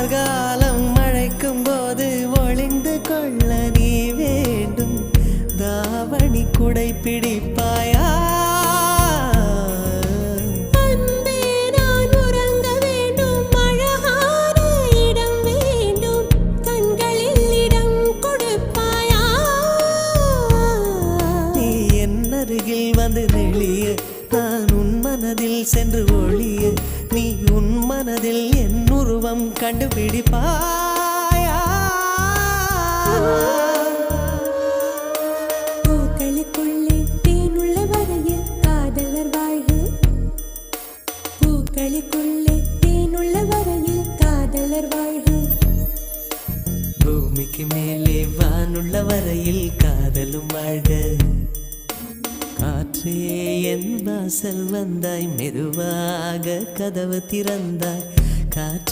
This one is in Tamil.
கார்காலம் மழைக்கும் போது ஒளிந்து கொள்ள நீ வேண்டும். தாவணி குடை பிடிப்பாயா? வந்து நெளிய நான் உன் மனதில் சென்று ஒளிய நீ உன் மனதில் என் உருவம் கண்டுபிடிப்பாயா? பூக்களுக்குள்ளே தேனுள்ள வரையில் காதலர் வாழ்வு. பூக்களுக்குள்ளே தேனுள்ள வரையில் காதலர் வாழ்வு. பூமிக்கு மேலே வானுள்ள வரையில் காதலும் வாழ்க. காற்றே என் வாசல் வந்தாய், மெதுவாக கதவு திறந்தாய். காற்று